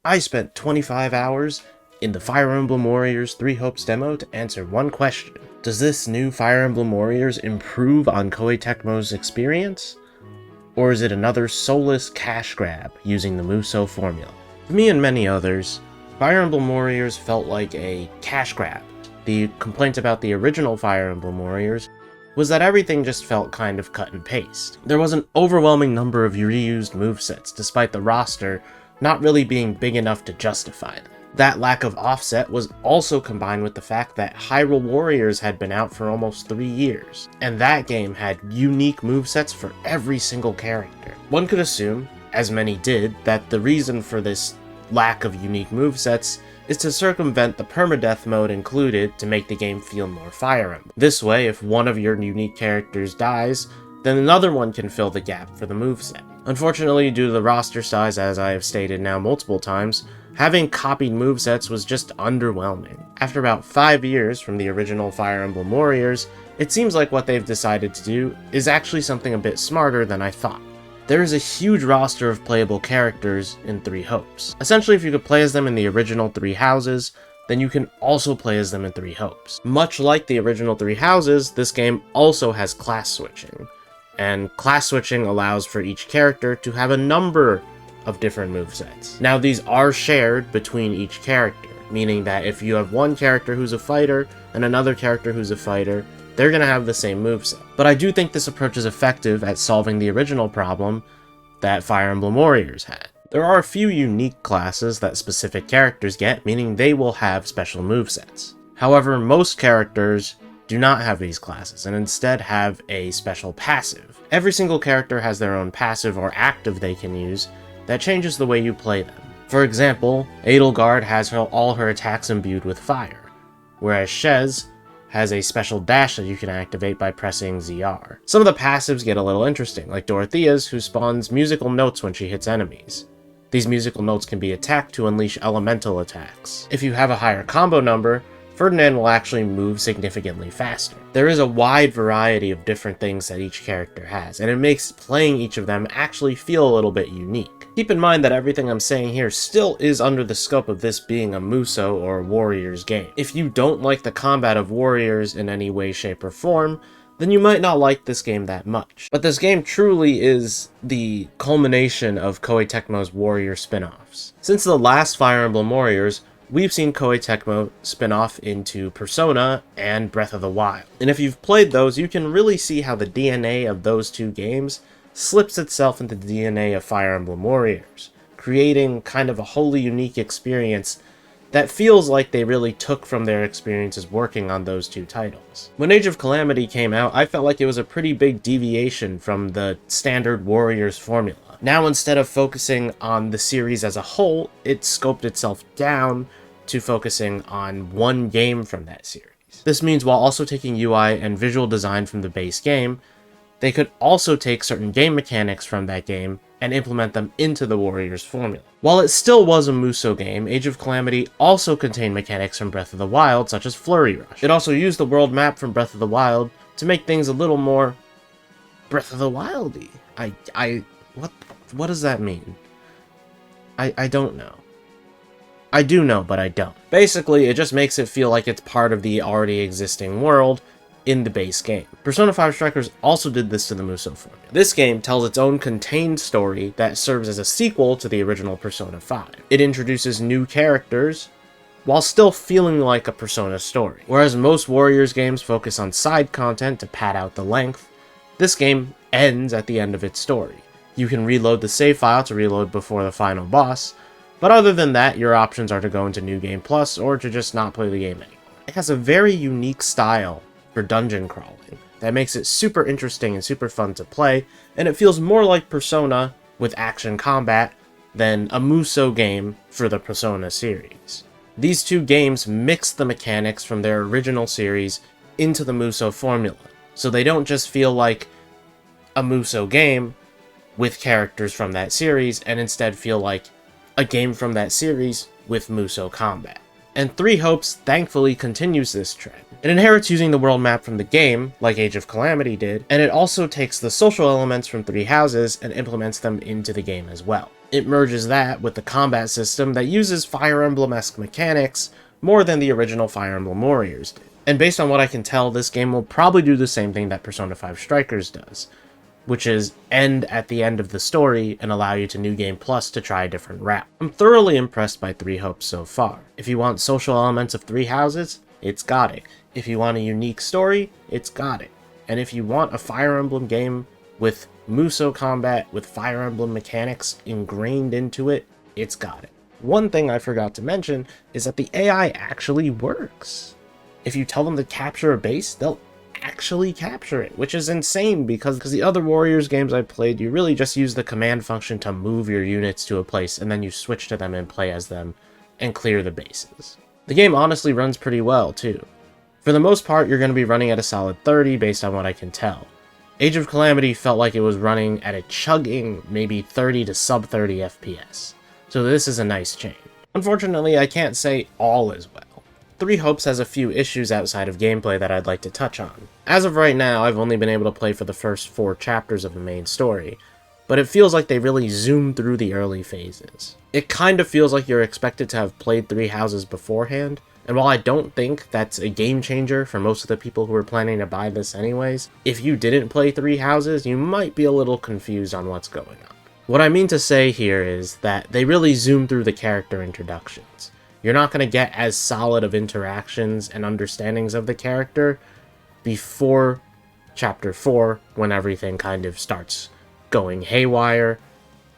I spent 25 hours in the Fire Emblem Warriors Three Hopes demo to answer one question. Does this new Fire Emblem Warriors improve on Koei Tecmo's experience? Or is it another soulless cash grab using the Musou formula? For me and many others, Fire Emblem Warriors felt like a cash grab. The complaint about the original Fire Emblem Warriors was that everything just felt kind of cut and paste. There was an overwhelming number of reused movesets, despite the roster not really being big enough to justify them. That lack of offset was also combined with the fact that Hyrule Warriors had been out for almost 3 years, and that game had unique movesets for every single character. One could assume, as many did, that the reason for this lack of unique movesets is to circumvent the permadeath mode included to make the game feel more Fire Emblem. This way, if one of your unique characters dies, then another one can fill the gap for the moveset. Unfortunately, due to the roster size, as I have stated now multiple times, having copied movesets was just underwhelming. After about 5 years from the original Fire Emblem Warriors, it seems like what they've decided to do is actually something a bit smarter than I thought. There is a huge roster of playable characters in Three Hopes. Essentially, if you could play as them in the original Three Houses, then you can also play as them in Three Hopes. Much like the original Three Houses, this game also has class switching. And class switching allows for each character to have a number of different movesets. Now, these are shared between each character, meaning that if you have one character who's a fighter and another character who's a fighter, they're going to have the same moveset. But I do think this approach is effective at solving the original problem that Fire Emblem Warriors had. There are a few unique classes that specific characters get, meaning they will have special movesets. However, most characters do not have these classes, and instead have a special passive. Every single character has their own passive or active they can use that changes the way you play them. For example, Edelgard has all her attacks imbued with fire, whereas Shez has a special dash that you can activate by pressing ZR. Some of the passives get a little interesting, like Dorothea's, who spawns musical notes when she hits enemies. These musical notes can be attacked to unleash elemental attacks. If you have a higher combo number, Ferdinand will actually move significantly faster. There is a wide variety of different things that each character has, and it makes playing each of them actually feel a little bit unique. Keep in mind that everything I'm saying here still is under the scope of this being a Musou or Warriors game. If you don't like the combat of Warriors in any way, shape, or form, then you might not like this game that much. But this game truly is the culmination of Koei Tecmo's Warrior spin-offs. Since the last Fire Emblem Warriors, we've seen Koei Tecmo spin off into Persona and Breath of the Wild. And if you've played those, you can really see how the DNA of those two games slips itself into the DNA of Fire Emblem Warriors, creating kind of a wholly unique experience that feels like they really took from their experiences working on those two titles. When Age of Calamity came out, I felt like it was a pretty big deviation from the standard Warriors formula. Now, instead of focusing on the series as a whole, it scoped itself down to focusing on one game from that series. This means while also taking UI and visual design from the base game, they could also take certain game mechanics from that game and implement them into the Warriors formula. While it still was a Musou game, Age of Calamity also contained mechanics from Breath of the Wild, such as Flurry Rush. It also used the world map from Breath of the Wild to make things a little more Breath of the Wild-y. What does that mean? I don't know. I do know, but I don't. Basically, it just makes it feel like it's part of the already existing world in the base game. Persona 5 Strikers also did this to the Musou formula. This game tells its own contained story that serves as a sequel to the original Persona 5. It introduces new characters while still feeling like a Persona story. Whereas most Warriors games focus on side content to pad out the length, this game ends at the end of its story. You can reload the save file to reload before the final boss, but other than that, your options are to go into New Game Plus or to just not play the game anymore. It has a very unique style for dungeon crawling that makes it super interesting and super fun to play, and it feels more like Persona with action combat than a Musou game for the Persona series. These two games mix the mechanics from their original series into the Musou formula, so they don't just feel like a Musou game with characters from that series, and instead feel like a game from that series with Musou combat. And Three Hopes thankfully continues this trend. It inherits using the world map from the game, like Age of Calamity did, and it also takes the social elements from Three Houses and implements them into the game as well. It merges that with the combat system that uses Fire Emblem-esque mechanics more than the original Fire Emblem Warriors did. And based on what I can tell, this game will probably do the same thing that Persona 5 Strikers does, which is end at the end of the story and allow you to New Game Plus to try a different route. I'm thoroughly impressed by Three Hopes so far. If you want social elements of Three Houses, it's got it. If you want a unique story, it's got it. And if you want a Fire Emblem game with Musou combat with Fire Emblem mechanics ingrained into it, it's got it. One thing I forgot to mention is that the AI actually works. If you tell them to capture a base, they'll actually capture it, which is insane because the other Warriors games I played, you really just use the command function to move your units to a place and then you switch to them and play as them and clear the bases. The game honestly runs pretty well too. For the most part, you're going to be running at a solid 30 based on what I can tell. Age of Calamity felt like it was running at a chugging maybe 30 to sub 30 FPS, so this is a nice change. Unfortunately, I can't say all is well. Three Hopes has a few issues outside of gameplay that I'd like to touch on. As of right now, I've only been able to play for the first 4 chapters of the main story, but it feels like they really zoom through the early phases. It kind of feels like you're expected to have played Three Houses beforehand, and while I don't think that's a game changer for most of the people who are planning to buy this anyways, if you didn't play Three Houses, you might be a little confused on what's going on. What I mean to say here is that they really zoom through the character introductions. You're not going to get as solid of interactions and understandings of the character before Chapter 4, when everything kind of starts going haywire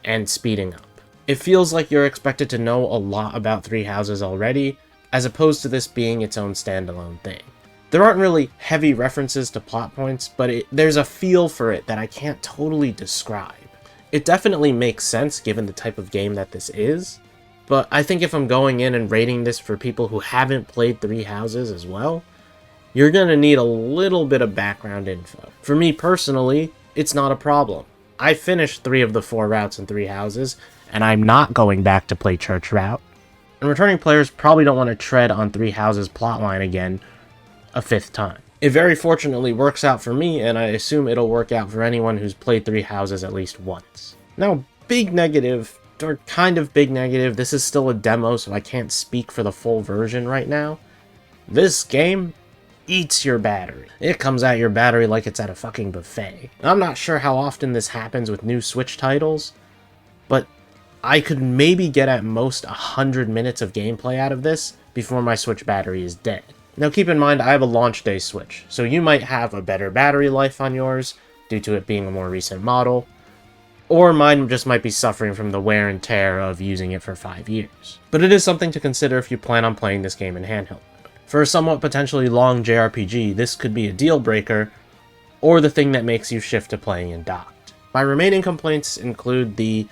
and speeding up. It feels like you're expected to know a lot about Three Houses already, as opposed to this being its own standalone thing. There aren't really heavy references to plot points, but there's a feel for it that I can't totally describe. It definitely makes sense given the type of game that this is, but I think if I'm going in and rating this for people who haven't played Three Houses as well, you're gonna need a little bit of background info. For me personally, it's not a problem. I finished 3 of the 4 routes in Three Houses, and I'm not going back to play Church Route. And returning players probably don't want to tread on Three Houses plotline again a 5th time. It very fortunately works out for me, and I assume it'll work out for anyone who's played Three Houses at least once. Now, big negative, or kind of big negative, this is still a demo, so I can't speak for the full version right now. This game eats your battery. It comes at your battery like it's at a fucking buffet. I'm not sure how often this happens with new Switch titles, but I could maybe get at most 100 minutes of gameplay out of this before my Switch battery is dead. Now keep in mind, I have a launch day Switch, so you might have a better battery life on yours due to it being a more recent model, or mine just might be suffering from the wear and tear of using it for 5 years. But it is something to consider if you plan on playing this game in handheld mode. For a somewhat potentially long JRPG, this could be a deal breaker, or the thing that makes you shift to playing in docked. My remaining complaints include the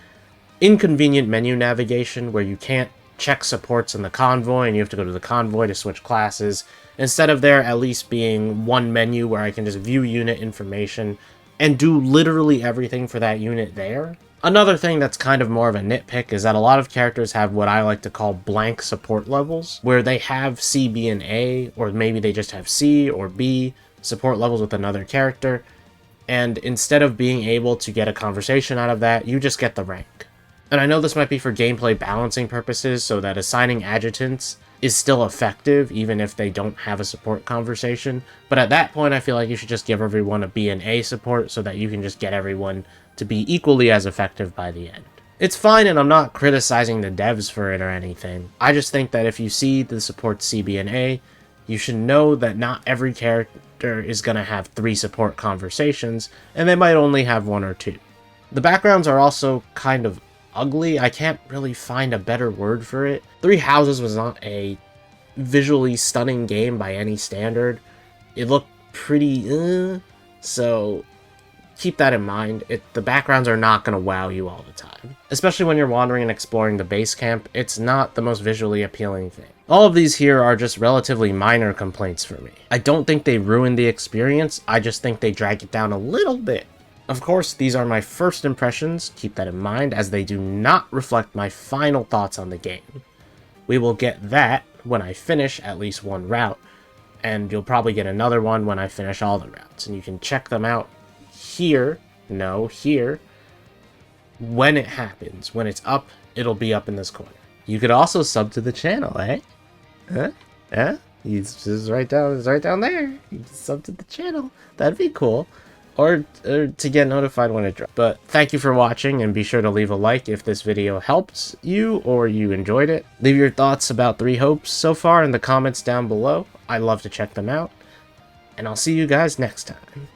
inconvenient menu navigation where you can't check supports in the convoy and you have to go to the convoy to switch classes, instead of there at least being one menu where I can just view unit information and do literally everything for that unit there. Another thing that's kind of more of a nitpick is that a lot of characters have what I like to call blank support levels, where they have C, B, and A, or maybe they just have C or B support levels with another character, and instead of being able to get a conversation out of that, you just get the rank. And I know this might be for gameplay balancing purposes, so that assigning adjutants is still effective, even if they don't have a support conversation. But at that point, I feel like you should just give everyone a B and A support, so that you can just get everyone to be equally as effective by the end. It's fine, and I'm not criticizing the devs for it or anything. I just think that if you see the support C, B, and A, you should know that not every character is going to have 3 support conversations, and they might only have 1 or 2. The backgrounds are also kind of ugly. I can't really find a better word for it. Three Houses was not a visually stunning game by any standard. It looked pretty so keep that in mind. The backgrounds are not going to wow you all the time. Especially when you're wandering and exploring the base camp, it's not the most visually appealing thing. All of these here are just relatively minor complaints for me. I don't think they ruin the experience, I just think they drag it down a little bit. Of course, these are my first impressions, keep that in mind, as they do not reflect my final thoughts on the game. We will get that when I finish at least one route, and you'll probably get another one when I finish all the routes. And you can check them out here, here, when it happens. When it's up, it'll be up in this corner. You could also sub to the channel, eh? Huh? Huh? It's right down there. You can sub to the channel. That'd be cool. Or to get notified when it drops. But thank you for watching, and be sure to leave a like if this video helps you or you enjoyed it. Leave your thoughts about Three Hopes so far in the comments down below. I love to check them out. And I'll see you guys next time.